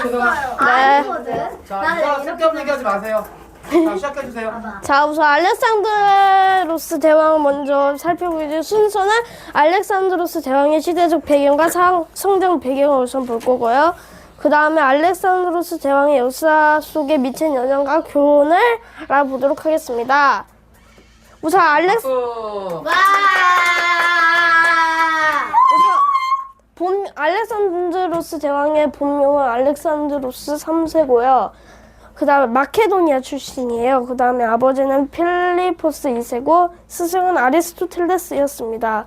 죄송합니다. 아니거든. 자, 나는 이거 이렇게 쓸데없는 얘기하지 마세요. 자, 시작해주세요. 자, 우선 알렉산드로스 대왕을 먼저 살펴보죠. 순서는 알렉산드로스 대왕의 시대적 배경과 성장 배경을 우선 볼 거고요. 그 다음에 알렉산드로스 대왕의 역사 속에 미친 영향과 교훈을 알아보도록 하겠습니다. 우선 박수. 와. 알렉산드로스 대왕의 본명은 알렉산드로스 3세고요. 그 다음에 마케도니아 출신이에요. 그 다음에 아버지는 필리포스 2세고 스승은 아리스토텔레스였습니다.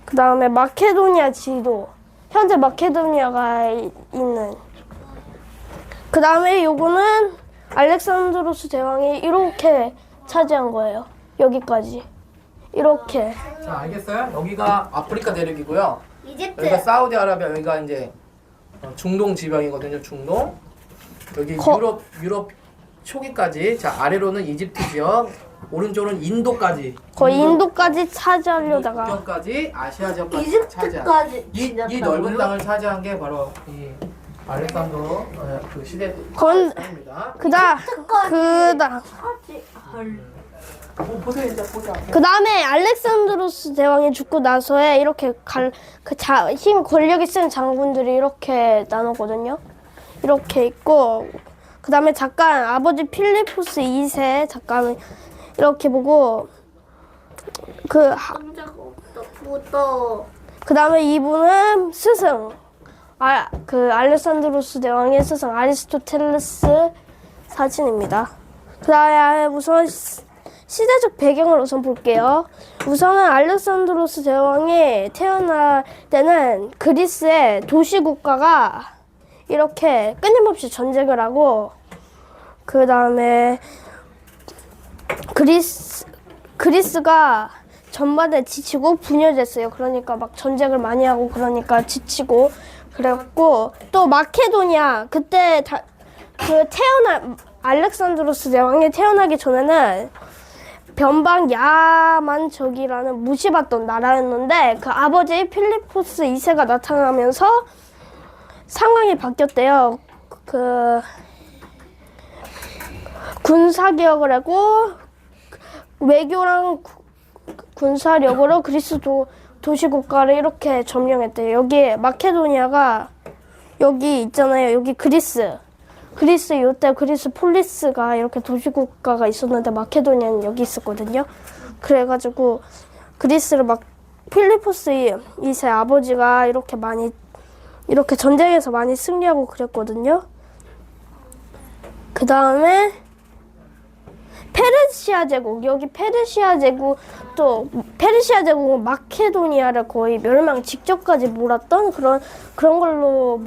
그 다음에 마케도니아 지도. 현재 마케도니아가 있는. 그 다음에 요거는 알렉산드로스 대왕이 이렇게 차지한 거예요. 여기까지. 이렇게. 자, 알겠어요? 여기가 아프리카 대륙이고요. 이집트. 여기가 사우디아라비아, 여기가 이제 중동 지방이거든요. 중동. 여기 유럽 초기까지. 자, 아래로는 이집트 지역, 오른쪽은 인도까지. 거의 인도까지 차지하려다가. 국경까지 아시아 지역까지 이집트까지 이 넓은 땅을 차지한 게 바로 이 알렉산드로 그 시대 입니다. 그다음 보세요, 이제 보자. 그 다음에 알렉산드로스 대왕이 죽고 나서에 이렇게 힘 권력이 센 장군들이 이렇게 나누거든요. 이렇게 있고 그 다음에 잠깐 아버지 필리포스 2세 잠깐 이렇게 보고 그 다음에 이분은 스승 그 알렉산드로스 대왕의 스승 아리스토텔레스 사진입니다. 그 다음에 우선 시대적 배경을 우선 볼게요. 우선은 알렉산드로스 대왕이 태어날 때는 그리스의 도시국가가 이렇게 끊임없이 전쟁을 하고 그 다음에 그리스가 전반에 지치고 분열됐어요. 그러니까 막 전쟁을 많이 하고 그러니까 지치고 그랬고 또 마케도니아 그때 알렉산드로스 대왕이 태어나기 전에는 변방 야만적이라는 무시받던 나라였는데 그 아버지 필리포스 2세가 나타나면서 상황이 바뀌었대요. 그 군사개혁을 하고 외교랑 군사력으로 그리스 도시국가를 이렇게 점령했대요. 여기 마케도니아가 여기 있잖아요. 여기 그리스 요때 그리스 폴리스가 이렇게 도시국가가 있었는데 마케도니아는 여기 있었거든요. 그래가지고 그리스를 막 필리포스 2세 아버지가 이렇게 전쟁에서 많이 승리하고 그랬거든요. 그 다음에 페르시아 제국, 여기 페르시아 제국, 또 페르시아 제국은 마케도니아를 거의 멸망 직전까지 몰았던 그런 걸로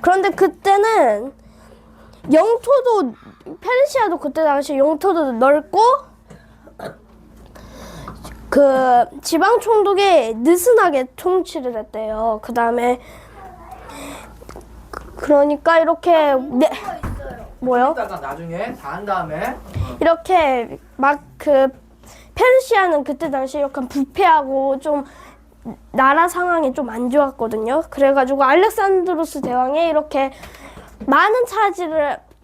그런데 그때는 영토도 페르시아도 그때 당시 영토도 넓고 그 지방 총독이 느슨하게 통치를 했대요. 그 다음에 그러니까 이렇게 뭐요? 이따가 나중에 다 한 다음에 이렇게 막 그 페르시아는 그때 당시 약간 부패하고 좀 나라 상황이 좀 안 좋았거든요. 그래가지고 알렉산드로스 대왕이 이렇게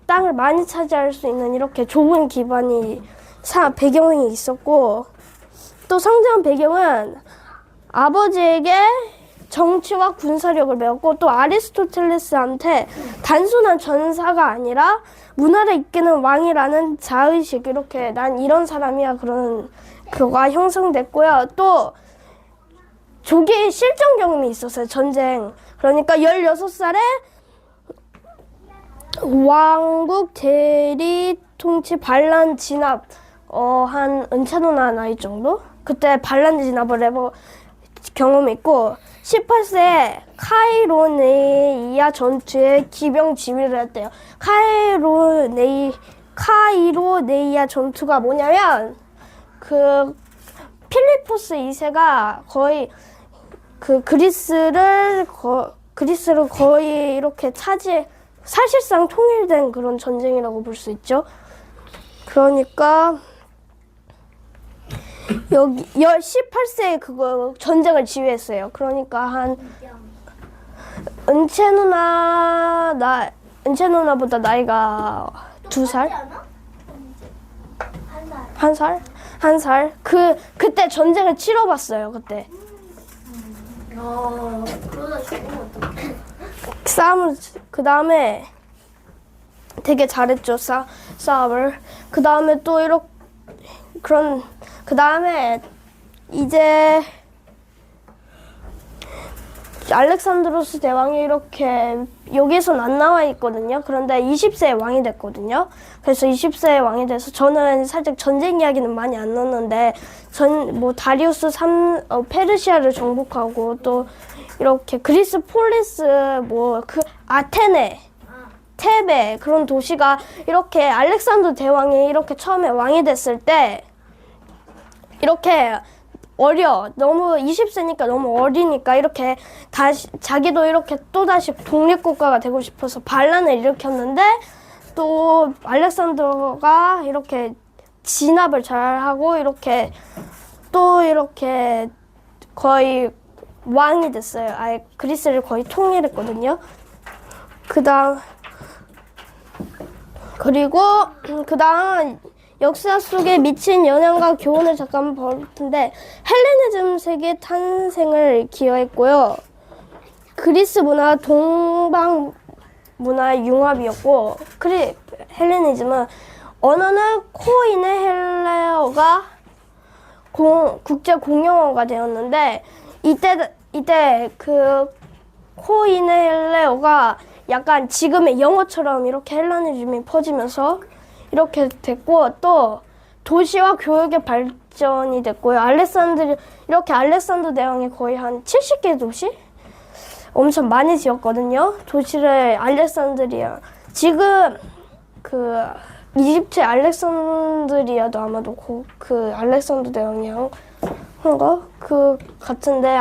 땅을 많이 차지할 수 있는 이렇게 좋은 기반이 배경이 있었고 또 성장 배경은 아버지에게 정치와 군사력을 배웠고 또 아리스토텔레스한테 단순한 전사가 아니라 문화를 이끄는 왕이라는 자의식 이렇게 난 이런 사람이야 그런 그거가 형성됐고요. 또 조기 실전 경험이 있었어요. 전쟁. 그러니까 16살에 왕국 대리 통치 반란 진압 한 은차노나 나이 정도? 그때 반란 진압을 경험이 있고 18세에 카이로네이아 전투에 기병 지휘를 했대요. 카이로네이아 전투가 뭐냐면 그 필리포스 2세가 거의 그 그리스를 거의 이렇게 사실상 통일된 그런 전쟁이라고 볼 수 있죠. 그러니까 여기 18세에 그거 전쟁을 지휘했어요. 그러니까 은채 누나보다 나이가 2살? 한 살. 한 살? 그때 전쟁을 치러봤어요, 그때. 그러다 죽으면 어떡해. 싸움을, 그 다음에 되게 잘했죠, 싸움을. 그 다음에 또 이렇게, 그 다음에 이제 알렉산드로스 대왕이 이렇게 여기에선 안 나와 있거든요. 그런데 20세에 왕이 됐거든요. 그래서 20세에 왕이 돼서 저는 살짝 전쟁 이야기는 많이 안 넣었는데 다리우스 페르시아를 정복하고 또 이렇게 그리스 폴리스 아테네 테베 그런 도시가 이렇게 알렉산더 대왕이 이렇게 처음에 왕이 됐을 때 이렇게 너무 20세니까 너무 어리니까 이렇게 자기도 이렇게 또다시 독립국가가 되고 싶어서 반란을 일으켰는데 또 알렉산더가 이렇게 진압을 잘하고 이렇게 또 이렇게 거의 왕이 됐어요. 아예 그리스를 거의 통일했거든요. 그리고 그 다음 역사 속에 미친 영향과 교훈을 잠깐 볼 텐데 헬레니즘 세계 탄생을 기여했고요. 그리스 문화 동방 문화의 융합이었고 헬레니즘은 언어는 코인의 헬레어가 국제 공용어가 되었는데 이때 그 코인의 헬레어가 약간 지금의 영어처럼 이렇게 헬레니즘이 퍼지면서 이렇게 됐고 또 도시와 교육의 발전이 됐고요. 알렉산더 대왕이 거의 한 70개 도시? 엄청 많이 지었거든요. 도시를 알렉산드리아. 지금 그 이집트의 알렉산드리아도 아마도 그 알렉산더 대왕이 한 거? 그 같은데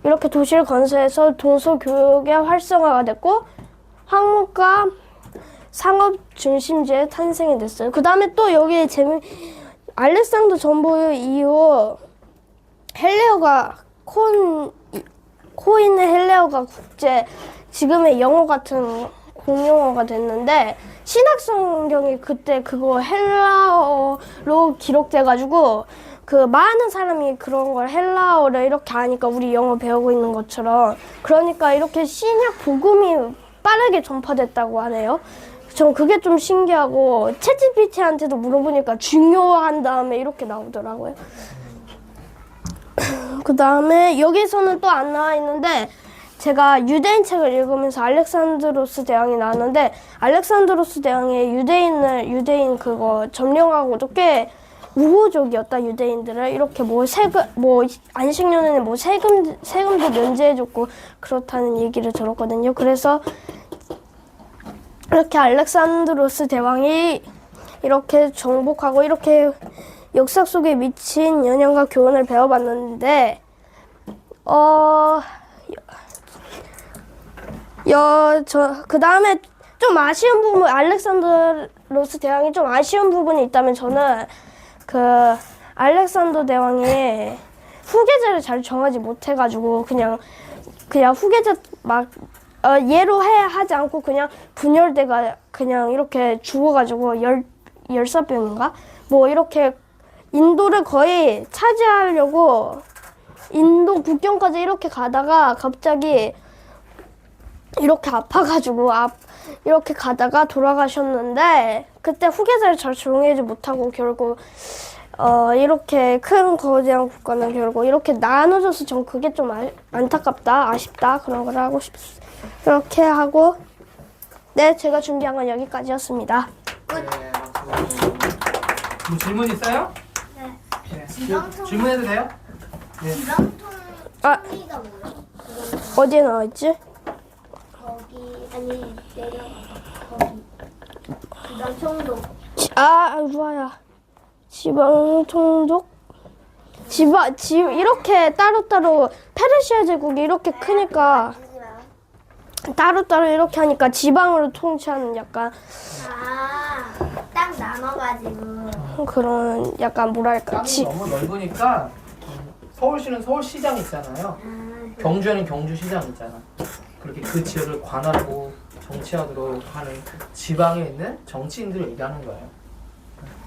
이렇게 도시를 건설해서 동서 교육의 활성화가 됐고 항목과 상업 중심지의 탄생이 됐어요. 그 다음에 또 여기 알렉산더 전부 이후 헬레어가 코인의 헬레어가 지금의 영어 같은 공용어가 됐는데 신약성경이 그때 그거 헬라어로 기록돼가지고 그 많은 사람이 그런 걸 헬라어를 이렇게 하니까 우리 영어 배우고 있는 것처럼 그러니까 이렇게 신약 복음이 빠르게 전파됐다고 하네요. 전 그게 좀 신기하고 챗GPT한테도 물어보니까 중요한 다음에 이렇게 나오더라고요. 그 다음에 여기서는 또 안 나와 있는데 제가 유대인 책을 읽으면서 알렉산드로스 대왕이 나왔는데 알렉산드로스 대왕이 유대인 그거 점령하고도 꽤 우호적이었다. 유대인들을 이렇게 안식년에는 세금도 면제해줬고 그렇다는 얘기를 들었거든요. 그래서 이렇게 알렉산드로스 대왕이 이렇게 정복하고 이렇게 역사 속에 미친 영향과 교훈을 배워봤는데 그 다음에 좀 아쉬운 부분 알렉산드로스 대왕이 좀 아쉬운 부분이 있다면 저는 그 알렉산더 대왕이 후계자를 잘 정하지 못해가지고 그냥 후계자 예로 하지 않고 그냥 분열대가 그냥 이렇게 죽어가지고 14병인가? 이렇게 인도를 거의 차지하려고 인도 국경까지 이렇게 가다가 갑자기 이렇게 아파가지고 이렇게 가다가 돌아가셨는데 그때 후계자를 잘 정하지 못하고 결국 이렇게 큰 거대한 국가는 결국 이렇게 나눠져서 전 그게 좀 안타깝다, 아쉽다 그런 걸 하고 이렇게 하고 네, 제가 준비한 건 여기까지였습니다. 뭐 질문 있어요? 네. 네. 지방통. 질문해도 돼요? 네. 지방통 아. 총리가 뭐야? 어디에 나와있지? 거기 아니 내려 거기 지방통도. 루아야. 지방통독? 이렇게 따로따로 페르시아 제국이 이렇게 크니까 따로따로 이렇게 하니까 지방으로 통치하는 약간 딱 나눠가지고. 그런 약간 뭐랄까 땅이 너무 넓으니까 서울시는 서울시장 있잖아요. 경주에는 경주시장 있잖아. 그렇게 그 지역을 관하고 정치하도록 하는 지방에 있는 정치인들을 얘기하는 거예요.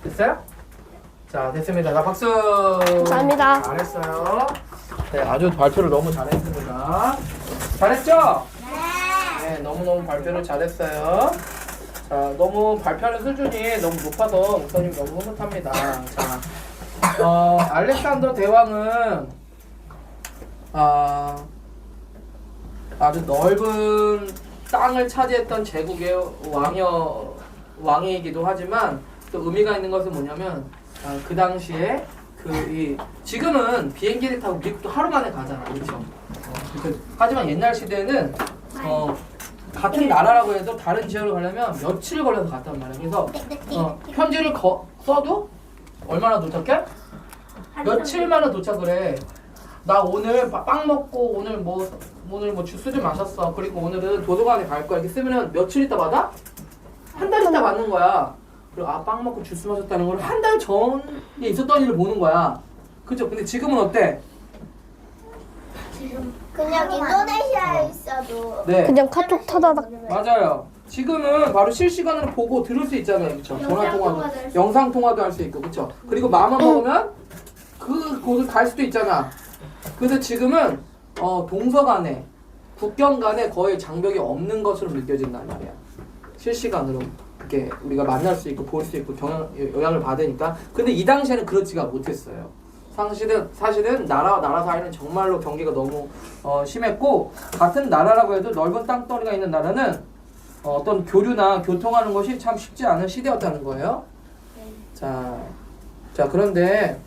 됐어요? 자, 됐습니다. 자, 박수. 감사합니다. 잘했어요. 네, 아주 발표를 너무 잘했습니다. 잘했죠? 네, 너무너무 발표를 잘했어요. 자, 너무 발표하는 수준이 너무 높아서 목사님이 너무 흐뭇합니다. 자, 알렉산더 대왕은 아주 넓은 땅을 차지했던 제국의 왕이기도 하지만 또 의미가 있는 것은 뭐냐면 그 당시에 지금은 비행기를 타고 미국도 하루 만에 가잖아, 그렇죠? 하지만 옛날 시대에는 같은 나라라고 해도 다른 지역을 가려면 며칠 걸려서 갔단 말이야. 그래서 편지를 써도 얼마나 도착해? 며칠 만에 도착을 해. 나 오늘 빵 먹고 오늘 뭐 주스 좀 마셨어. 그리고 오늘은 도서관에 갈 거야. 이렇게 쓰면은 며칠 있다 받아? 한 달 있다 받는 거야. 그리고 빵 먹고 주스 마셨다는 걸 한 달 전에 있었던 일을 보는 거야. 그죠? 근데 지금은 어때? 그냥 인도네시아에 있어도 네. 그냥 카톡 타다닥. 맞아요. 지금은 바로 실시간으로 보고 들을 수 있잖아요. 그렇죠? 전화 통화도, 영상 통화도 할 수 있고, 그렇죠? 그리고 마음만 먹으면 그 곳을 갈 수도 있잖아. 그래서 지금은 동서간에 국경 간에 거의 장벽이 없는 것으로 느껴진단 말이야. 실시간으로 이렇게 우리가 만날 수 있고 볼 수 있고 영향을 받으니까. 근데 이 당시에는 그렇지가 못했어요. 사실은 나라와 나라 사이는 정말로 경계가 너무 심했고, 같은 나라라고 해도 넓은 땅덩이가 있는 나라는 어떤 교류나 교통하는 것이 참 쉽지 않은 시대였다는 거예요. 자 그런데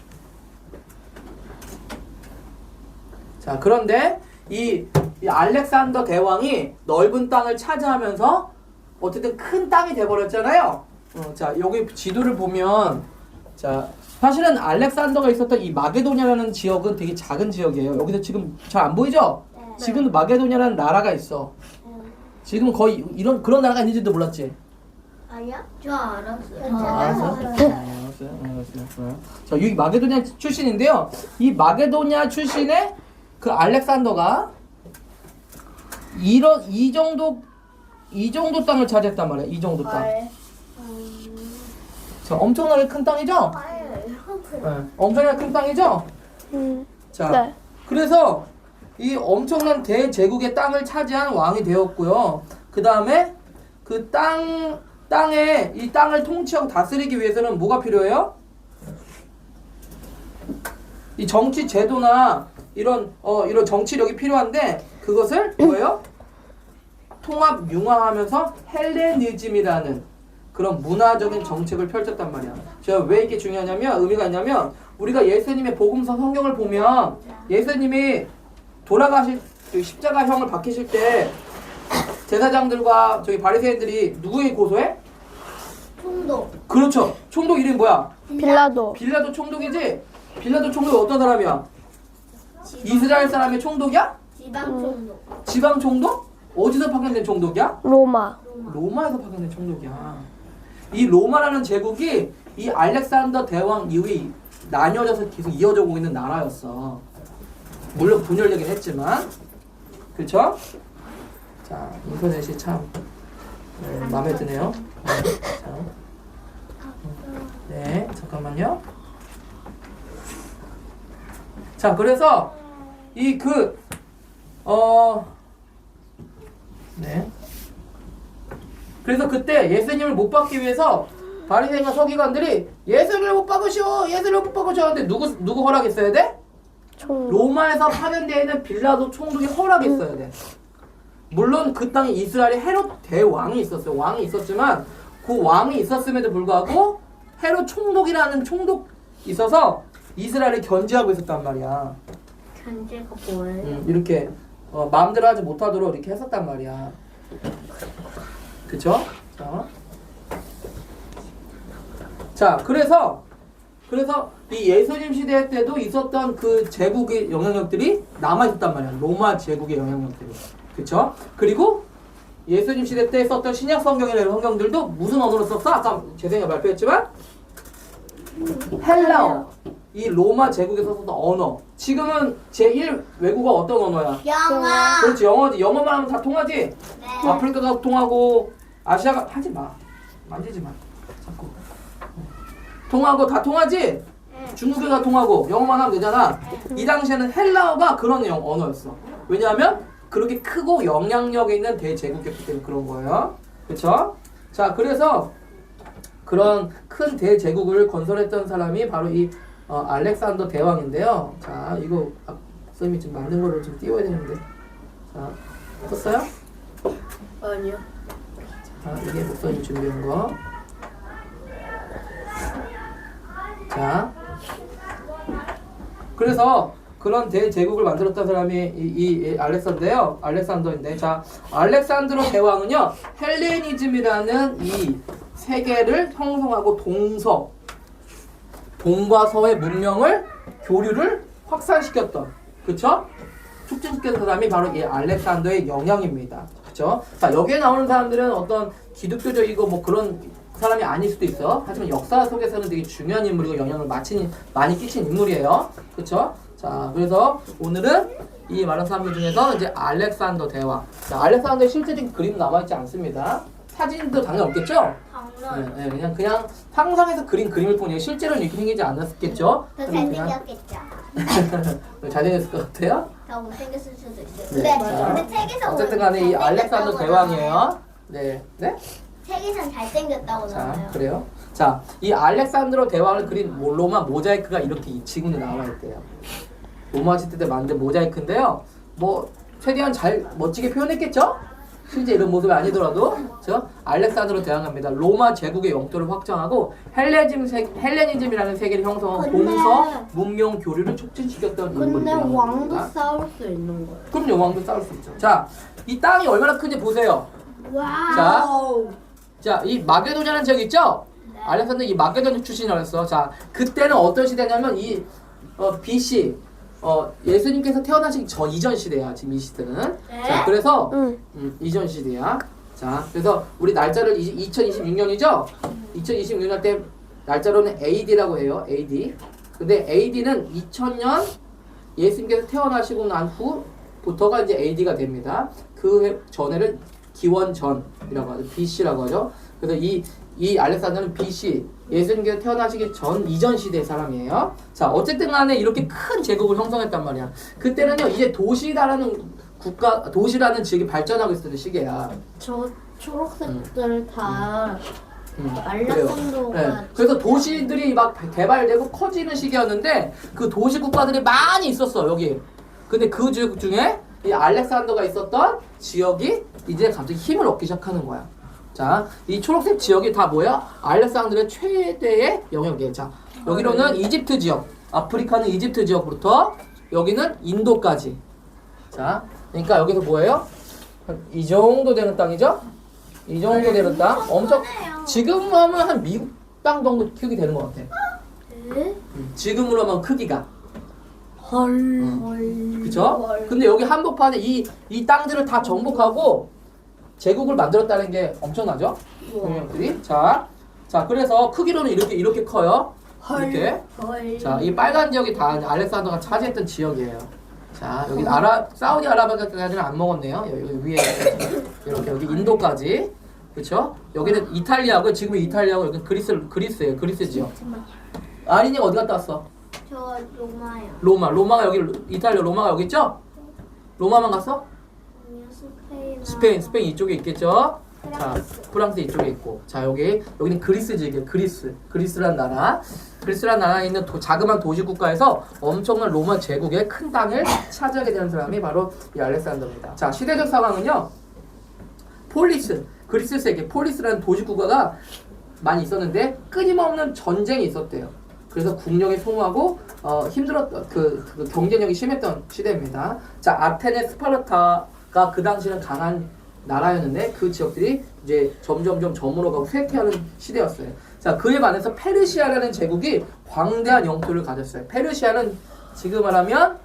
이 알렉산더 대왕이 넓은 땅을 차지하면서 어쨌든 큰 땅이 돼버렸잖아요. 자, 여기 지도를 보면, 자, 사실은 알렉산더가 있었던 이 마게도냐라는 지역은 되게 작은 지역이에요. 여기서 지금 잘 안 보이죠? 네. 지금도 마게도냐라는 나라가 있어. 지금 거의 그런 나라가 있는지도 몰랐지? 아니야? 저 알았어요. 알았어요. 자, 여기 마게도냐 출신인데요. 이 마게도냐 출신의 그 알렉산더가 이 정도 땅을 차지했단 말이야. 이 정도 땅. 자, 엄청나게 큰 땅이죠? 네, 엄청나게 큰 땅이죠? 자, 네. 그래서 이 엄청난 대제국의 땅을 차지한 왕이 되었고요. 그 다음에 그 이 땅을 통치하고 다스리기 위해서는 뭐가 필요해요? 이 정치 제도나 이런 정치력이 필요한데, 그것을 뭐예요? 통합 융화하면서 헬레니즘이라는 그런 문화적인 정책을 펼쳤단 말이야. 제가 왜 이게 중요하냐면, 의미가 있냐면, 우리가 예수님의 복음서 성경을 보면 예수님이 십자가형을 박히실 때 제사장들과 바리새인들이 누구에게 고소해? 총독. 그렇죠. 총독 이름이 뭐야? 빌라도. 빌라도 총독이지? 빌라도 총독이 어떤 사람이야? 이스라엘 사람의 총독이야? 지방 총독. 지방 총독? 어디서 파견된 총독이야? 로마. 로마에서 파견된 총독이야. 이 로마라는 제국이 이 알렉산더 대왕 이후에 나뉘어져서 계속 이어져 오고 있는 나라였어. 물론 분열되긴 했지만, 그렇죠? 자, 인터넷이 참 마음에 드네요. 네, 잠깐만요. 자, 그래서 네. 그래서 그때 예수님을 못 박기 위해서 바리새인과 서기관들이 예수를 못 박으시오, 예수를 못 박으시오 하는데 누구 허락했어야 돼? 로마에서 파견되어 있는 빌라도 총독이 허락했어야 돼. 물론 그 땅에 이스라엘에 헤롯 대왕이 있었어요. 왕이 있었지만 그 왕이 있었음에도 불구하고 헤롯 총독이라는 총독이 있어서 이스라엘을 견제하고 있었단 말이야. 견제가 뭐예요? 이렇게 마음대로 하지 못하도록 이렇게 했었단 말이야. 그쵸? 자, 그래서 이 예수님 시대 때도 있었던 그 제국의 영향력들이 남아있었단 말이야. 로마 제국의 영향력들이. 그쵸? 그리고 예수님 시대 때 썼던 신약 성경이라는 성경들도 무슨 언어로 썼어? 아까 재생이가 발표했지만 헬라어. 이 로마 제국에서 썼던 언어. 지금은 제1 외국어 어떤 언어야? 영어. 그렇지, 영어지. 영어만 하면 다 통하지? 네. 아프리카가 통하고 아시아가 하지 마. 만지지 마. 자꾸. 통하고 다 통하지? 네. 중국어가 통하고 영어만 하면 되잖아. 이 당시에는 헬라어가 그런 언어였어. 왜냐하면 그렇게 크고 영향력 있는 대제국이었기 때문에 그런 거예요. 그렇죠? 자, 그래서 그런 큰 대제국을 건설했던 사람이 바로 이 알렉산더 대왕인데요. 자, 이거 선생님이 좀 많은 거를 좀 띄워야 되는데. 자, 떴어요? 아니요. 자, 이게 목사님 준비한 거. 자, 그래서 그런 대제국을 만들었던 사람이 이 알렉산더인데, 자, 알렉산드로 대왕은요 헬레니즘이라는 이 세계를 형성하고 동과 서의 문명을 교류를 확산시켰던, 그쵸? 촉진시켰던 사람이 바로 이 알렉산더의 영향입니다. 그쵸? 자, 여기에 나오는 사람들은 어떤 기독교적이고 뭐 그런 사람이 아닐 수도 있어. 하지만 역사 속에서는 되게 중요한 인물이고 영향을 많이 끼친 인물이에요. 그쵸? 자, 그래서 오늘은 이 많은 사람들 중에서 이제 알렉산더 대왕. 자, 알렉산더의 실제적인 그림 남아있지 않습니다. 사진도 당연히 없겠죠? 당연. 네, 그냥 상상해서 그린 그림일 뿐이에요. 실제로는 이렇게 생기지 않았겠죠? 더 그냥 잘생겼겠죠. 잘생겼을 것 같아요? 더 못생겼을 수도 있어요. 네, 근데 책에서 어쨌든 간에 이 알렉산더 잘생겼다고 대왕이에요. 나와요. 네. 네? 책에선 잘생겼다고 자, 나와요. 그래요. 자, 이 알렉산드로 대왕을 그린 로마 모자이크가 이렇게 이 지문에 나와 있대요. 로마 시대 때 만든 모자이크인데요. 뭐 최대한 잘 멋지게 표현했겠죠? 실제 이런 모습이 아니더라도, 저 알렉산드로 대왕입니다. 로마 제국의 영토를 확장하고 헬레니즘이라는 세계를 형성하고 근데- 동서 문명 교류를 촉진시켰던 근데 인물이에요. 왕도 싸울 수 있는 거예요. 그럼요, 왕도 싸울 수 있죠. 자, 이 땅이 얼마나 큰지 보세요. 와우. 자, 이 마게도냐는 지역 있죠? 네. 알렉산더 이 마게도냐 출신이라서, 자, 그때는 어떤 시대냐면 이 BC 예수님께서 태어나시기 전 이전 시대야. 지금 이 시대는. 네? 자, 그래서 응. 이전 시대야. 자, 그래서 우리 날짜를 2026년이죠? 2026년 때 날짜로는 AD라고 해요. AD. 근데 AD는 2000년 예수님께서 태어나시고 난 후부터가 이제 AD가 됩니다. 그 전에는 기원전이라고 하죠. BC라고 하죠. 그래서 이 알렉산더는 BC, 예수님께서 태어나시기 전 이전 시대의 사람이에요. 자, 어쨌든 간에 이렇게 큰 제국을 형성했단 말이야. 그때는요, 이제 도시라는 지역이 발전하고 있었던 시기야. 저 초록색들 다 그래요. 알렉산더가 네. 그래서 도시들이 막 개발되고 커지는 시기였는데 그 도시 국가들이 많이 있었어, 여기. 근데 그 지역 중에 이 알렉산더가 있었던 지역이 이제 갑자기 힘을 얻기 시작하는 거야. 자, 이 초록색 지역이 다 뭐야? 알렉산더의 최대의 영역이에요. 자, 여기로는 이집트 지역, 아프리카는 이집트 지역부터 여기는 인도까지. 자, 그러니까 여기서 뭐예요? 이 정도 되는 땅이죠? 이 정도 되는 땅. 엄청, 지금 하면 한 미국 땅 정도 크기 되는 것 같아. 지금으로 하면 크기가. 그쵸? 근데 여기 한복판에 이 땅들을 다 정복하고 제국을 만들었다는 게 엄청나죠? 동양들이. 자, 그래서 크기로는 이렇게 커요. 이렇게. 자, 이 빨간 지역이 다 알렉산더가 차지했던 지역이에요. 자, 여기 사우디아라비아까지는 안 먹었네요. 여기 위에 이렇게 여기 인도까지. 그렇죠? 여기는 이탈리아고, 지금은 이탈리아고, 여기 그리스예요. 그리스 지역. 아린이가 어디 갔다 왔어? 저 로마요. 로마가 여기, 이탈리아 로마가 여기 있죠? 로마만 갔어? 아니요, 스페인 이쪽에 있겠죠? 자, 프랑스 이쪽에 있고. 자, 여기는 그리스 지역이에요. 그리스란 나라에 있는 자그마한 도시 국가에서 엄청난 로마 제국의 큰 땅을 차지하게 되는 사람이 바로 이 알렉산더입니다. 자, 시대적 상황은요. 그리스 세계 폴리스라는 도시 국가가 많이 있었는데 끊임없는 전쟁이 있었대요. 그래서 국력이 소모하고 힘들었던 그 경쟁력이 심했던 시대입니다. 자, 아테네, 스파르타가 그 당시는 강한 나라였는데 그 지역들이 이제 점점 저물어가고 쇠퇴하는 시대였어요. 자, 그에 반해서 페르시아라는 제국이 광대한 영토를 가졌어요. 페르시아는 지금 말하면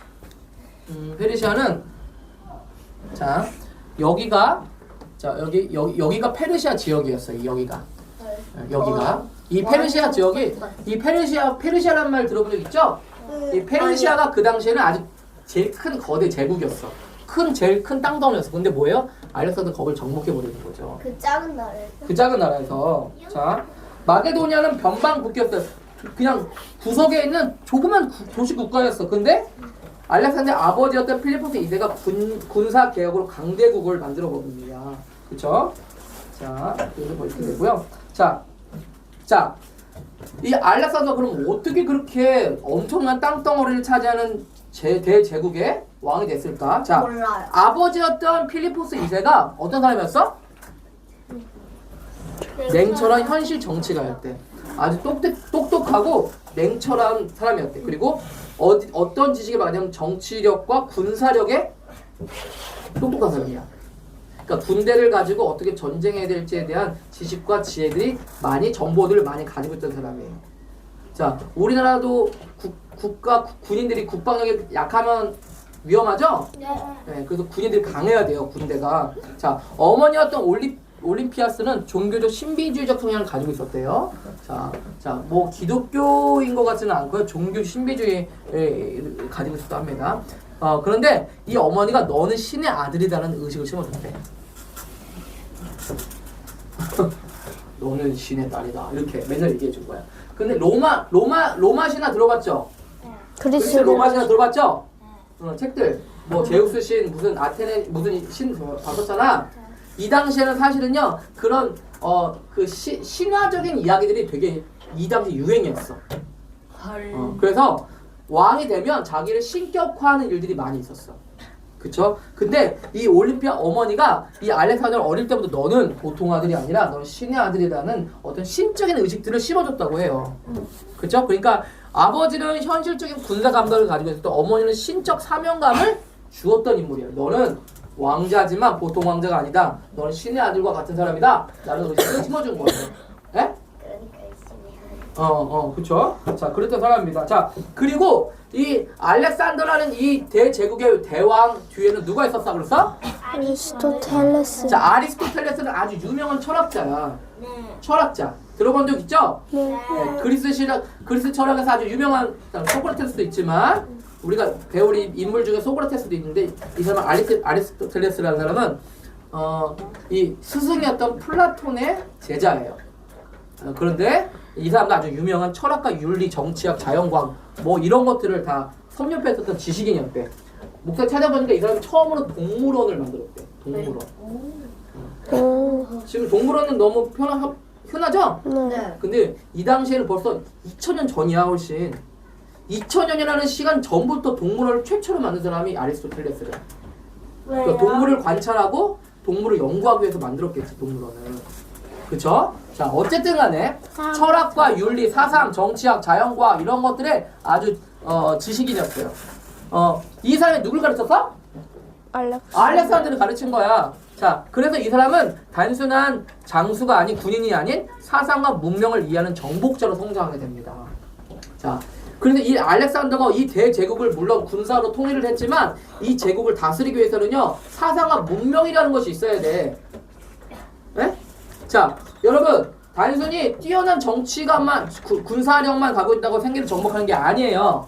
페르시아는 자, 여기가 페르시아 지역이었어요. 여기가 이 페르시아 지역이 이 페르시아라는 말 들어본 적 있죠? 이 페르시아가 그 당시에는 아주 제일 큰 거대 제국이었어. 제일 큰 땅덩어리였어. 근데 뭐예요? 알렉산더 거기를 정복해버리는 거죠. 그 작은 나라에서. 그 작은 나라에서. 자, 마게도니아는 변방 국가였어요. 그냥 구석에 있는 조그만 도시 국가였어. 근데 알렉산더의 아버지였던 필리포스 2세가 군사 개혁으로 강대국을 만들어 버립니다. 그쵸? 자, 여기서 뭐 이렇게 되고요. 자, 이 알렉산더 그럼 어떻게 그렇게 엄청난 땅덩어리를 차지하는 대제국의 왕이 됐을까? 자, 몰라요. 아버지였던 필리포스 2세가 어떤 사람이었어? 냉철한 현실 정치가였대. 아주 똑똑하고 냉철한 사람이었대. 그리고 어떤 지식이 많냐면 정치력과 군사력에 똑똑한 사람이야. 그러니까 군대를 가지고 어떻게 전쟁해야 될지에 대한 지식과 지혜들이 정보들을 많이 가지고 있던 사람이에요. 자, 우리나라도 군인들이 국방력이 약하면 위험하죠? 네, 그래서 군인들이 강해야 돼요, 군대가. 자, 어머니였던 올림피아스는 종교적 신비주의적 성향을 가지고 있었대요. 자, 뭐 기독교인 것 같지는 않고요. 종교 신비주의를 가지고 있었다 합니다. 그런데 이 어머니가 너는 신의 아들이다라는 의식을 심어줬대. 너는 신의 딸이다. 이렇게 맨날 얘기해 준 거야. 근데 로마 신화 들어봤죠? 그리스 로마 신화 들어봤죠? 책들 뭐 제우스 신 무슨 아테네 무슨 신 봤었잖아. 이 당시에는 사실은요 그런 그 신화적인 이야기들이 되게 이 당시 유행이었어. 그래서 왕이 되면 자기를 신격화하는 일들이 많이 있었어. 그쵸? 근데 이 올림피아 어머니가 이 알렉산더를 어릴 때부터 너는 보통 아들이 아니라 너는 신의 아들이라는 어떤 신적인 의식들을 심어줬다고 해요. 그쵸? 그러니까 아버지는 현실적인 군사 감각을 가지고 있었고 어머니는 신적 사명감을 주었던 인물이에요. 너는 왕자지만 보통 왕자가 아니다. 너는 신의 아들과 같은 사람이다. 라는 의식을 심어준 거예요. 예? 그쵸? 자, 그랬던 사람입니다. 자, 그리고 이 알렉산더라는 이 대제국의 대왕 뒤에는 누가 있었어? 그랬어? 아리스토텔레스. 자, 아리스토텔레스는 아주 유명한 철학자야. 네. 철학자. 들어본 적 있죠? 네. 네, 그리스 철학에서 아주 유명한 소크라테스도 있지만 우리가 배울 인물 중에 소크라테스도 있는데 이 사람은 아리스토텔레스라는 사람은 이 스승이었던 플라톤의 제자예요. 그런데 이 사람도 아주 유명한 철학과 윤리, 정치학, 자연과학 뭐 이런 것들을 다 섭렵했었던 지식인이었대. 목사 찾아보니까 이 사람이 처음으로 동물원을 만들었대. 동물원. 지금 동물원은 너무 흔하죠? 네. 근데 이 당시에는 벌써 2000년 전이야 훨씬. 2000년이라는 시간 전부터 동물원을 최초로 만든 사람이 아리스토텔레스래. 그러니까 동물을 관찰하고 동물을 연구하기 위해서 만들었겠지 동물원을. 그쵸? 자, 어쨌든 간에 철학과 윤리, 사상, 정치학, 자연과학 이런 것들에 아주 지식인이었어요. 이 사람이 누굴 가르쳤어? 알렉산더를 가르친 거야. 자, 그래서 이 사람은 단순한 장수가 아닌 군인이 아닌 사상과 문명을 이해하는 정복자로 성장하게 됩니다. 자, 그런데 이 알렉산더가 이 대제국을 물론 군사로 통일을 했지만 이 제국을 다스리기 위해서는요 사상과 문명이라는 것이 있어야 돼. 네? 자, 여러분 단순히 뛰어난 정치가만 군사력만 가고 있다고 세계를 정복하는 게 아니에요.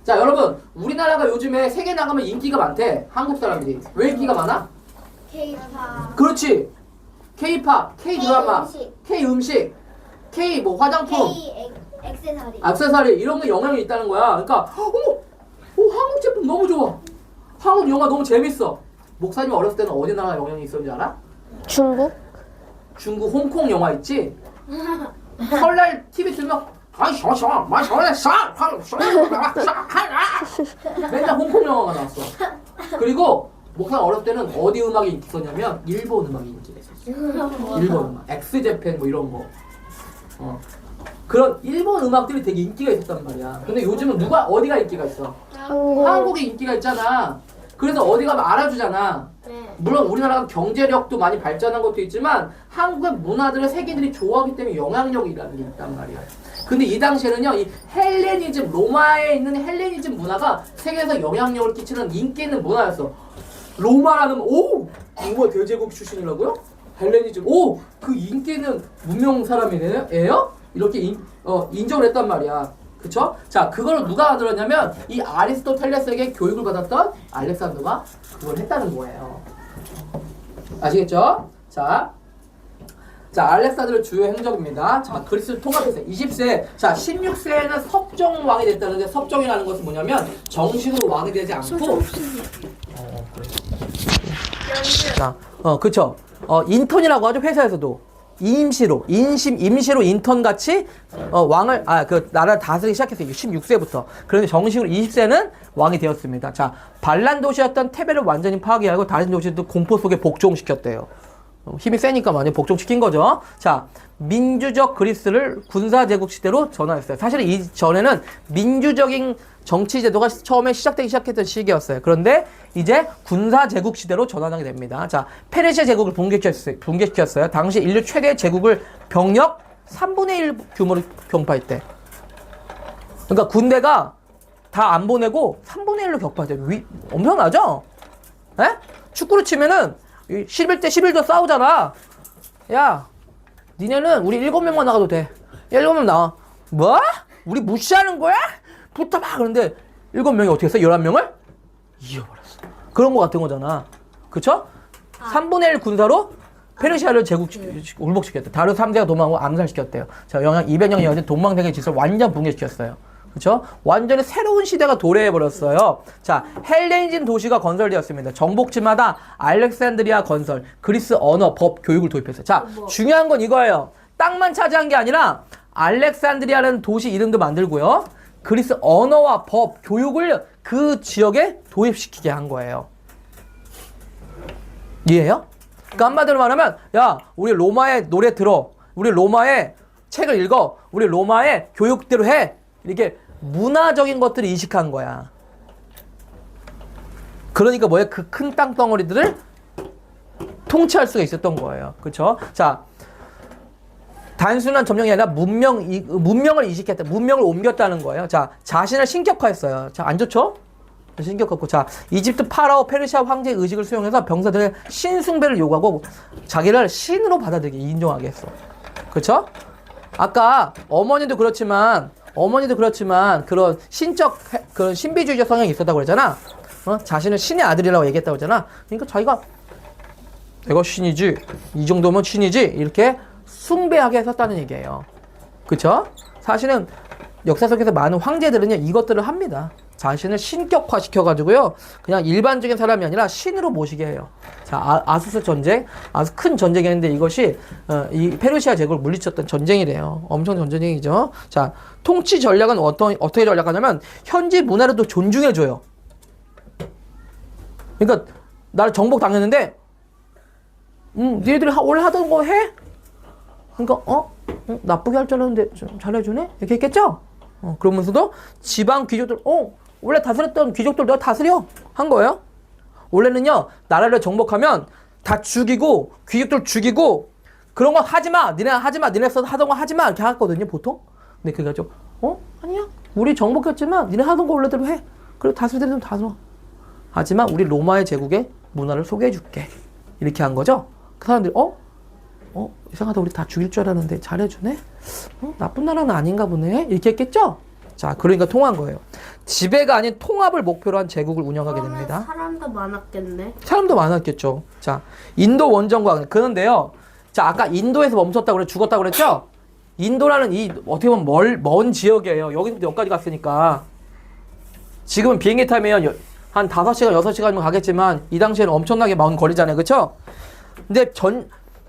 자, 여러분 우리나라가 요즘에 세계 나가면 인기가 많대. 한국 사람들이 왜 인기가 많아? K-pop. 그렇지. K-팝, K-드라마, K-음식, K 뭐 화장품, 액세서리 이런 게 영향이 있다는 거야. 그러니까 한국 제품 너무 좋아. 한국 영화 너무 재밌어. 목사님 어렸을 때는 어디 나라 영향이 있었는지 알아? 중국? 중국 홍콩 영화 있지? 설날 TV 틀면 맨날 홍콩 영화가 나왔어. 그리고 목사님 어렸을 때는 어디 음악이 인기 있었냐면 일본 음악이 인기가 있었어. 일본 음악, 엑스제팬 뭐 이런 거. 그런 일본 음악들이 되게 인기가 있었단 말이야. 근데 요즘은 어디가 인기가 있어? 한국이 인기가 있잖아. 그래서 어디 가면 알아주잖아. 물론 우리나라가 경제력도 많이 발전한 것도 있지만 한국의 문화들을 세계인들이 좋아하기 때문에 영향력이라는 게 있단 말이야. 근데 이 당시에는요, 이 헬레니즘, 로마에 있는 헬레니즘 문화가 세계에서 영향력을 끼치는 인기 있는 문화였어. 로마라는 로마 대제국 출신이라고요? 헬레니즘. 오! 그 인기 있는 문명 사람이네요? 이렇게 인정을 했단 말이야. 그쵸? 자, 그걸 누가 만들었냐면 이 아리스토텔레스에게 교육을 받았던 알렉산더가 그걸 했다는 거예요. 아시겠죠? 자, 알렉산더의 주요 행적입니다. 자, 그리스를 통합했어요. 20세. 자, 16세에는 섭정왕이 됐다는데 섭정이라는 것은 뭐냐면 정식으로 왕이 되지 않고 자, 그쵸. 인턴이라고 하죠. 회사에서도. 임시로 인턴 같이 왕을 나라를 다스리기 시작했어요. 16세부터. 그런데 정식으로 20세는 왕이 되었습니다. 자, 반란 도시였던 테베를 완전히 파괴하고 다른 도시도 공포 속에 복종시켰대요. 힘이 세니까 많이 복종시킨 거죠. 자, 민주적 그리스를 군사 제국 시대로 전환했어요. 사실 이전에는 민주적인 정치 제도가 처음에 시작되기 시작했던 시기였어요. 그런데 이제 군사 제국 시대로 전환하게 됩니다. 자, 페르시아 제국을 붕괴시켰어요. 당시 인류 최대 제국을 병력 3분의 1 규모로 격파했대. 그러니까 군대가 다 안 보내고 3분의 1로 격파했대. 엄청나죠? 에? 축구로 치면은 11대 11도 싸우잖아. 야, 니네는 우리 7명만 나가도 돼. 7명 나와. 뭐? 우리 무시하는 거야? 붙어봐. 그런데 7명이 어떻게 했어? 11명을? 이겨버렸어. 그런 거 같은 거잖아. 그쵸? 3분의 1 군사로 페르시아를 굴복시켰대. 다른 3세가 도망하고 암살시켰대요. 자, 영양 200년이 이어진 동방세계 질서를 완전 붕괴시켰어요. 그쵸? 완전히 새로운 시대가 도래해버렸어요. 자, 헬레니즘 도시가 건설되었습니다. 정복지마다 알렉산드리아 건설, 그리스 언어, 법, 교육을 도입했어요. 자, 중요한 건 이거예요. 땅만 차지한 게 아니라 알렉산드리아라는 도시 이름도 만들고요. 그리스 언어와 법, 교육을 그 지역에 도입시키게 한 거예요. 이해해요? 그러니까 한마디로 말하면 야, 우리 로마의 노래 들어. 우리 로마의 책을 읽어. 우리 로마의 교육대로 해. 이렇게 문화적인 것들을 인식한 거야. 그러니까 뭐야? 그 큰 땅덩어리들을 통치할 수가 있었던 거예요. 그렇죠? 자, 단순한 점령이 아니라 문명을 인식했다. 문명을 옮겼다는 거예요. 자, 자신을 신격화했어요. 자, 안 좋죠? 신격화했고, 자, 이집트 파라오 페르시아 황제의 의식을 수용해서 병사들의 신숭배를 요구하고 자기를 신으로 받아들이게 인정하게 했어. 그렇죠? 아까 어머니도 그렇지만 그런 그런 신비주의적 성향이 있었다고 그랬잖아. 자신을 신의 아들이라고 얘기했다고 그랬잖아. 그러니까 자기가 내가 신이지, 이 정도면 신이지, 이렇게 숭배하게 했었다는 얘기예요. 그쵸? 사실은 역사 속에서 많은 황제들은요, 이것들을 합니다. 자신을 신격화 시켜가지고요, 그냥 일반적인 사람이 아니라 신으로 모시게 해요. 자, 아수스 전쟁, 아주 큰 전쟁이었는데 이것이 이 페르시아 제국을 물리쳤던 전쟁이래요. 엄청 전쟁이죠. 자, 통치 전략은 어떻게 전략하냐면 현지 문화를 또 존중해줘요. 그러니까 나를 정복 당했는데, 니네들이 원래 하던 거 해? 그러니까 나쁘게 할 줄 알았는데 좀 잘해주네? 이렇게 했겠죠? 그러면서도 지방 귀족들, 원래 다스렸던 귀족들 내가 다스려 한 거예요. 원래는요, 나라를 정복하면 다 죽이고 귀족들 죽이고 그런 거 하지마, 니네 하지마, 니네 하던 거 하지마 이렇게 하거든요, 보통. 근데 그게 좀 아니야, 우리 정복했지만 니네 하던 거 원래대로 해. 그리고 다스릴 때는 다스려. 하지만 우리 로마의 제국의 문화를 소개해줄게, 이렇게 한 거죠. 그 사람들이 이상하다, 우리 다 죽일 줄 알았는데 잘해주네? 나쁜 나라는 아닌가 보네? 이렇게 했겠죠? 자, 그러니까 통한 거예요. 지배가 아닌 통합을 목표로 한 제국을 운영하게 됩니다. 사람도 많았겠네. 사람도 많았겠죠. 자, 인도 원정과, 그런데요. 자, 아까 인도에서 멈췄다고 죽었다고 그랬죠? 인도라는 이, 어떻게 보면 먼 지역이에요. 여기서부터 여기까지 갔으니까. 지금은 비행기 타면 한 5시간, 6시간이면 가겠지만, 이 당시에는 엄청나게 먼 거리잖아요. 그쵸? 근데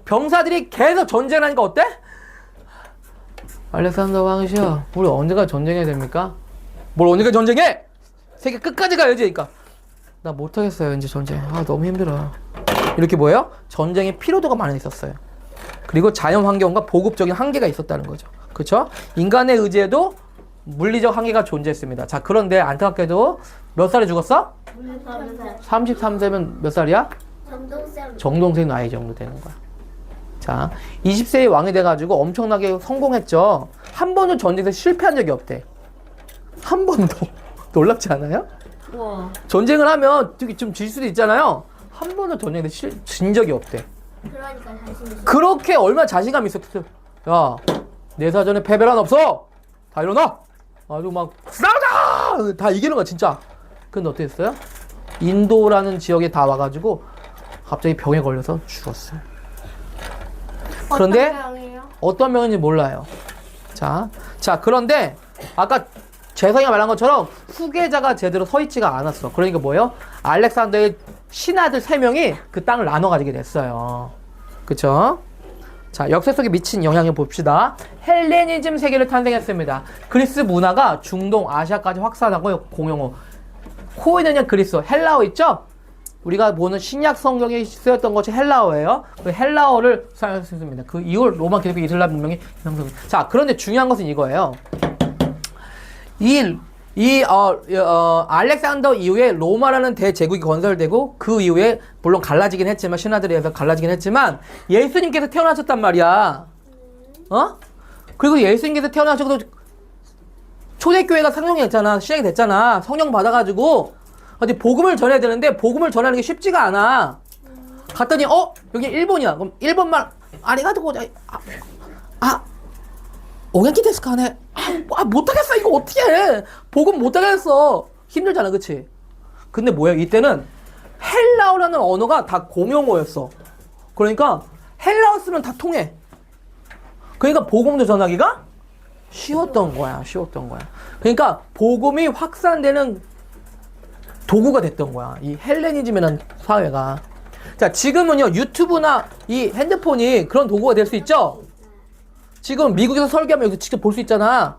병사들이 계속 전쟁을 하니까 어때? 알렉산더 왕이시여, 우리 언제가 전쟁해야 됩니까? 뭘 언제가 전쟁해? 세계 끝까지 가야지. 그러니까 나 못하겠어요 이제 전쟁. 너무 힘들어. 이렇게 뭐예요? 전쟁의 피로도가 많이 있었어요. 그리고 자연 환경과 보급적인 한계가 있었다는 거죠. 그렇죠? 인간의 의지에도 물리적 한계가 존재했습니다. 자, 그런데 안타깝게도 몇 살에 죽었어? 33세면 몇 살이야? 정동생 나이 정도 되는 거야. 자, 20세의 왕이 돼가지고 엄청나게 성공했죠. 한 번도 전쟁에서 실패한 적이 없대. 한 번도. 놀랍지 않아요? 우와. 전쟁을 하면 좀 질 수도 있잖아요. 한 번도 전쟁에서 진 적이 없대. 그러니까 자신 있어. 그렇게 얼마나 자신감 있었겠어요. 야, 내 사전에 패배란 없어. 다 일어나. 아주 막 싸우자. 다 이기는 거야 진짜. 근데 어떻게 했어요? 인도라는 지역에 다 와가지고 갑자기 병에 걸려서 죽었어요. 그런데 어떤 병이에요? 어떤 병인지 몰라요. 자, 그런데 아까 재성이가 말한 것처럼 후계자가 제대로 서 있지가 않았어. 그러니까 뭐예요? 알렉산더의 신하들 3명이 그 땅을 나눠 가지게 됐어요. 그쵸? 자, 역사 속에 미친 영향을 봅시다. 헬레니즘 세계를 탄생했습니다. 그리스 문화가 중동, 아시아까지 확산하고 공용어. 코인은요, 그리스, 헬라어 있죠? 우리가 보는 신약 성경에 쓰였던 것이 헬라어예요. 그 헬라어를 사용했습니다. 그 이후 로마 기독교 이슬람 문명이 형성됩니다. 자, 그런데 중요한 것은 이거예요. 알렉산더 이후에 로마라는 대제국이 건설되고 그 이후에 물론 갈라지긴 했지만 신하들에 의해서 갈라지긴 했지만 예수님께서 태어나셨단 말이야. 어? 그리고 예수님께서 태어나셔도 초대교회가 상용했잖아. 시작이 됐잖아. 성령 받아가지고 어디 복음을 전해야 되는데 복음을 전하는 게 쉽지가 않아. 갔더니 여기 일본이야. 그럼 일본말 아리가토 오겐키 데스카네. 못하겠어. 이거 어떻게 해. 복음 못하겠어. 힘들잖아. 그치? 근데 뭐야 이때는 헬라어라는 언어가 다 공용어였어. 그러니까 헬라어 쓰면 다 통해. 그러니까 복음도 전하기가 쉬웠던 거야. 그러니까 복음이 확산되는 도구가 됐던 거야. 이 헬레니즘이라는 사회가. 자, 지금은요 유튜브나 이 핸드폰이 그런 도구가 될 수 있죠? 지금 미국에서 설교하면 여기서 직접 볼 수 있잖아.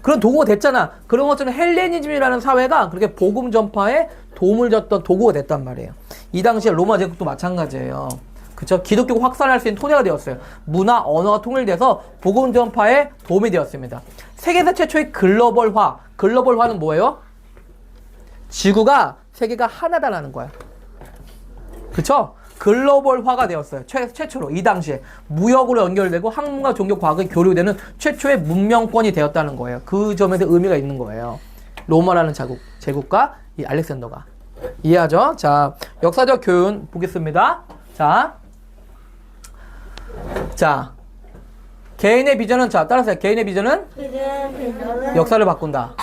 그런 도구가 됐잖아. 그런 것처럼 헬레니즘이라는 사회가 그렇게 복음 전파에 도움을 줬던 도구가 됐단 말이에요. 이 당시에 로마 제국도 마찬가지예요. 그쵸? 기독교가 확산할 수 있는 토대가 되었어요. 문화, 언어가 통일돼서 복음 전파에 도움이 되었습니다. 세계에서 최초의 글로벌화는 뭐예요? 지구가 세계가 하나다라는 거야. 그쵸? 글로벌화가 되었어요. 최초로 이 당시에 무역으로 연결되고 학문과 종교 과학이 교류되는 최초의 문명권이 되었다는 거예요. 그 점에서 의미가 있는 거예요. 로마라는 제국과 이 알렉산더가. 이해하죠? 자, 역사적 교훈 보겠습니다. 자, 개인의 비전은 따라서 개인의 비전은 역사를 바꾼다.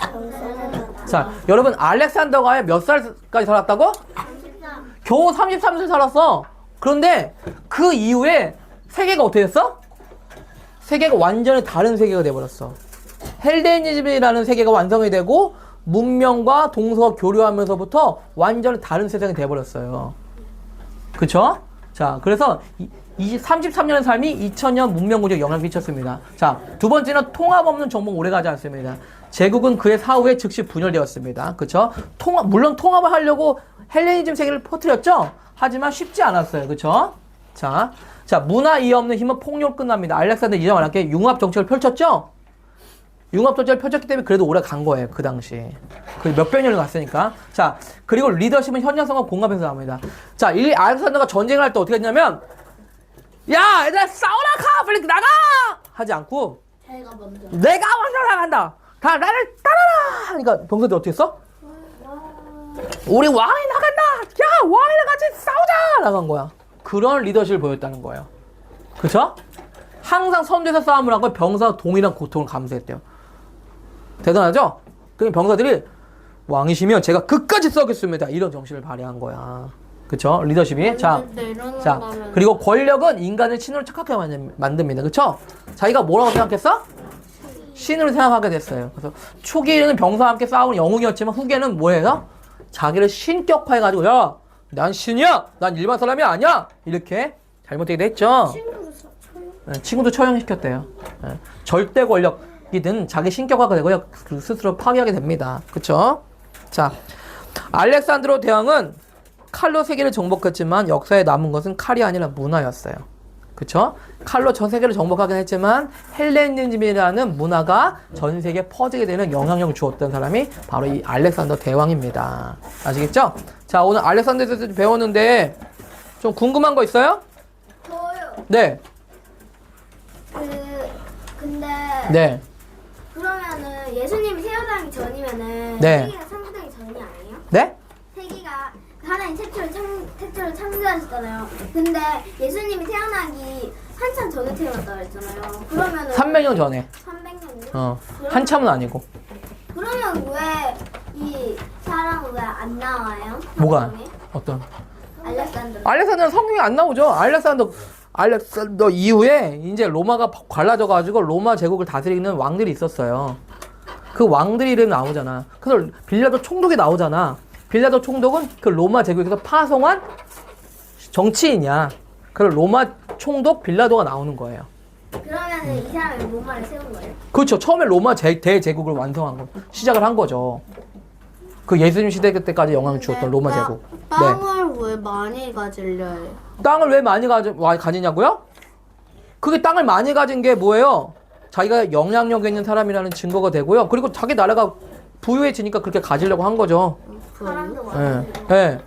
자, 여러분 알렉산더가 몇 살까지 살았다고? 겨우 33세 살았어. 그런데 그 이후에 세계가 어떻게 됐어? 세계가 완전히 다른 세계가 돼버렸어. 헬레니즘이라는 세계가 완성이 되고 문명과 동서 교류하면서부터 완전히 다른 세상이 돼버렸어요. 그쵸? 자, 그래서 33년의 삶이 2000년 문명 구조에 영향을 끼쳤습니다. 자, 두 번째는 통합 없는 정복 오래가지 않습니다. 제국은 그의 사후에 즉시 분열되었습니다. 그쵸? 물론 통합을 하려고 헬레니즘 세계를 퍼뜨렸죠? 하지만 쉽지 않았어요. 그쵸? 자, 문화 이해 없는 힘은 폭력으로 끝납니다. 알렉산더 이전 왕께 융합 정책을 펼쳤죠? 융합 정책을 펼쳤기 때문에 그래도 오래 간 거예요. 그 당시. 그 몇백 년을 갔으니까. 자, 그리고 리더십은 현장성과 공감해서 나옵니다. 자, 이 알렉산더가 전쟁을 할 때 어떻게 했냐면, 야, 얘들아, 싸우라! 가! 빨리 나가! 하지 않고, 내가 먼저 나간다! 다 나를 따라라! 하니까 병사들이 어떻게 했어? 우리 왕이 나간다! 야, 왕이랑 같이 싸우자! 나간 거야. 그런 리더십을 보였다는 거예요. 그쵸? 항상 선두에서 싸움을 하고 병사가 동일한 고통을 감수했대요. 대단하죠? 그 병사들이 왕이시면 제가 끝까지 싸우겠습니다. 이런 정신을 발휘한 거야. 그쵸? 리더십이. 자, 그리고 권력은 인간을 신으로 착각하게 만듭니다. 그쵸? 자기가 뭐라고 생각했어? 신으로 생각하게 됐어요. 그래서 초기에는 병사와 함께 싸우는 영웅이었지만 후계는 뭐예요? 자기를 신격화해가지고, 야, 난 신이야! 난 일반 사람이 아니야! 이렇게 잘못되게 됐죠? 친구도 처형시켰대요. 절대 권력이든 자기 신격화가 되고요. 스스로 파괴하게 됩니다. 그쵸? 자, 알렉산드로 대왕은 칼로 세계를 정복했지만 역사에 남은 것은 칼이 아니라 문화였어요. 그쵸? 칼로 전 세계를 정복하긴 했지만 헬레니즘이라는 문화가 전 세계에 퍼지게 되는 영향력을 주었던 사람이 바로 이 알렉산더 대왕입니다. 아시겠죠? 자, 오늘 알렉산더에 대해서 배웠는데 좀 궁금한 거 있어요? 저요. 네. 근데 네. 그러면은 예수님이 태어나기 전이면은 네. 세기가 창조되기 전이 아니에요? 네? 세기가 하나의 하나님 태초를 창조하셨잖아요. 근데 예수님이 태어나기 한참 전에 태어났다고 했잖아요. 그러면은 300년 전에. 300년? 한참은 아니고. 그러면 왜 이 사람은 왜 안 나와요? 뭐가? 성경에? 어떤? 알렉산더. 알렉산더는 성경에 안 나오죠. 알렉산더 이후에 이제 로마가 갈라져가지고 로마 제국을 다스리는 왕들이 있었어요. 그 왕들 이름이 나오잖아. 그래서 빌라도 총독이 나오잖아. 빌라도 총독은 그 로마 제국에서 파송한 정치인이야. 그래서 로마 총독 빌라도가 나오는 거예요. 그러면은 이 사람이 로마를 세운 거예요? 그렇죠. 처음에 로마 대제국을 완성한 거, 시작을 한 거죠. 그 예수님 시대 때까지 영향을 주었던 로마 제국. 네. 땅을 왜 많이 가지려 해요? 땅을 왜 많이 가지냐고요? 그게 땅을 많이 가진 게 뭐예요? 자기가 영향력 있는 사람이라는 증거가 되고요. 그리고 자기 나라가 부유해지니까 그렇게 가지려고 한 거죠. 사람도 예. 많아요. 예.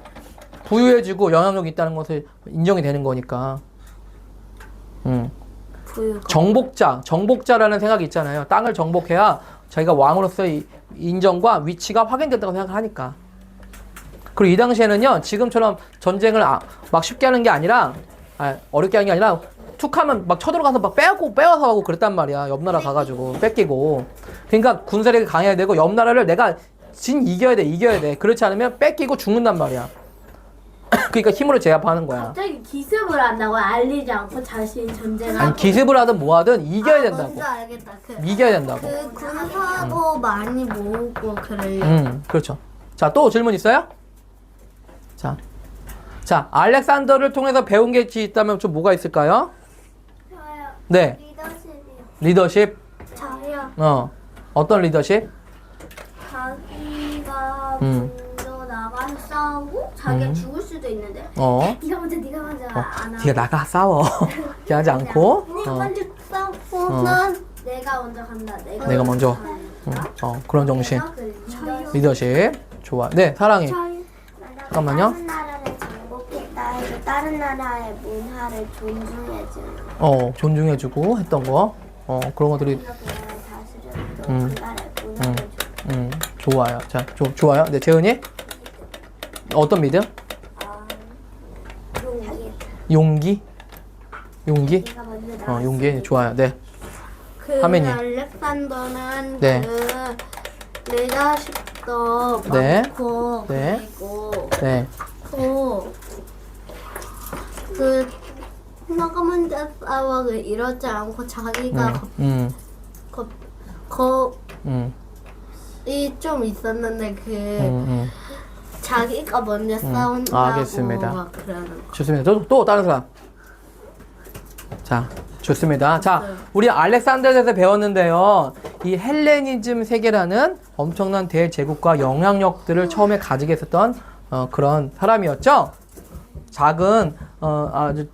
부유해지고 영향력이 있다는 것을 인정이 되는 거니까. 부유가. 정복자라는 생각이 있잖아요. 땅을 정복해야 자기가 왕으로서의 인정과 위치가 확인된다고 생각을 하니까. 그리고 이 당시에는요, 지금처럼 전쟁을 막 쉽게 하는 게 아니라, 어렵게 하는 게 아니라, 툭 하면 막 쳐들어가서 막 빼앗아 가고 그랬단 말이야. 옆 나라 가가지고, 뺏기고. 그러니까 군사력이 강해야 되고, 옆 나라를 내가 이겨야 돼. 그렇지 않으면 뺏기고 죽는단 말이야. 그러니까 힘으로 제압하는 거야. 갑자기 기습을 한다고 알리지 않고 자신이 전쟁하고. 아니, 기습을 하든 뭐 하든 이겨야 된다고. 뭔지 알겠다. 이겨야 된다고. 그 군사고 많이 모으고 그러려. 그렇죠. 자, 또 질문 있어요? 자, 알렉산더를 통해서 배운 게 있다면 좀 뭐가 있을까요? 저요. 네. 리더십이요. 리더십. 저요. 어떤 리더십? 자기가 음. 먼저 나가서 싸우고 자기가 죽을 수도 있는데 네가 먼저 안 하고 네가 나가 싸워. 이렇게 하지 않고. 네가 먼저 싸우고 난 내가 먼저 간다. 내가 먼저. 그런 정신. 리더십. 좋아. 네, 사랑해. 잠깐만요. 다른 나라를 정복했다 해서 다른 나라의 문화를 존중해주는 존중해주고 했던 거. 그런 것들이, 우리가 그 나라를 다스려도 그 나라의 문화를 좋아요. 자, 좋아요. 네, 재은이? 어떤 믿음? 존중해. 용기? 네가 먼저 나가. 용기. 좋아요. 네. 그 화면이. 알렉산더는 네. 그 리더십도 네. 많고 네. 그리고 네. 그 너가 먼저 싸워 이러지 않고 자기가 이 좀 있었는데 그 자기가 먼저 싸운다고 알겠습니다. 막 그러는 거. 좋습니다. 또 다른 사람. 자, 좋습니다. 자, 우리 알렉산더에서 배웠는데요. 이 헬레니즘 세계라는 엄청난 대제국과 영향력들을 처음에 가지게 했었던 그런 사람이었죠. 작은 아주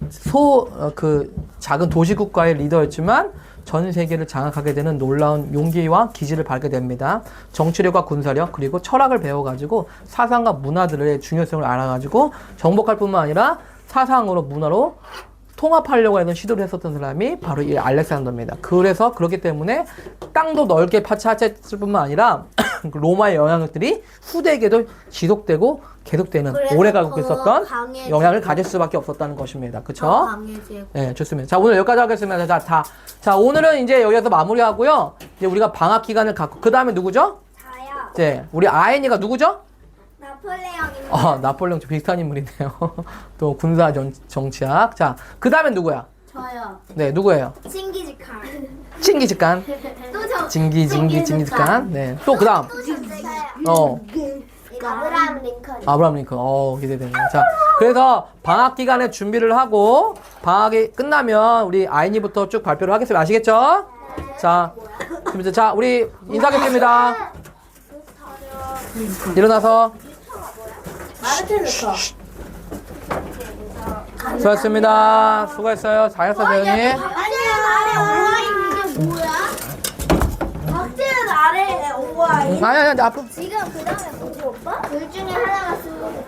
작은 도시국가의 리더였지만 전 세계를 장악하게 되는 놀라운 용기와 기지를 발휘하게 됩니다. 정치력과 군사력 그리고 철학을 배워가지고 사상과 문화들의 중요성을 알아가지고 정복할 뿐만 아니라 사상으로 문화로 통합하려고 하는 시도를 했었던 사람이 바로 이 알렉산더입니다. 그래서 그렇기 때문에 땅도 넓게 차지했을 뿐만 아니라 로마의 영향력들이 후대에게도 지속되고 계속되는 그래서 오래가고 더 있었던 강해지고. 영향을 가질 수밖에 없었다는 것입니다. 그쵸? 더 강해지고. 네, 좋습니다. 자, 오늘 여기까지 하겠습니다. 자, 오늘은 이제 여기서 마무리하고요. 이제 우리가 방학 기간을 갖고, 그 다음에 누구죠? 저요. 네, 우리 아이니가 누구죠? 나폴레옹입니다. 나폴레옹 좀 비슷한 인물이네요. 또 군사 정치학. 자, 그 다음에 누구야? 저요. 네, 누구예요? 칭기즈칸. 칭기즈칸. 또 저. 칭기즈칸. 네, 또 그 다음. 또 저요. 아브라함 링컨. 아브라함 링컨. 기대되네요. 자, 그래서 방학 기간에 준비를 하고 방학이 끝나면 우리 아이니부터 쭉 발표를 하겠습니다. 아시겠죠? 자, 우리 인사하겠습니다. 일어나서. 마르텔루터. 수고하셨습니다. 수고했어요. 잘했어, 재현이. 박제는 아래 오와이 이게 뭐야? 박제는 아래 오와이. 아니, 앞으로. 지금 그 다음에 뭐지 오빠? 둘 중에 하나가 쓰고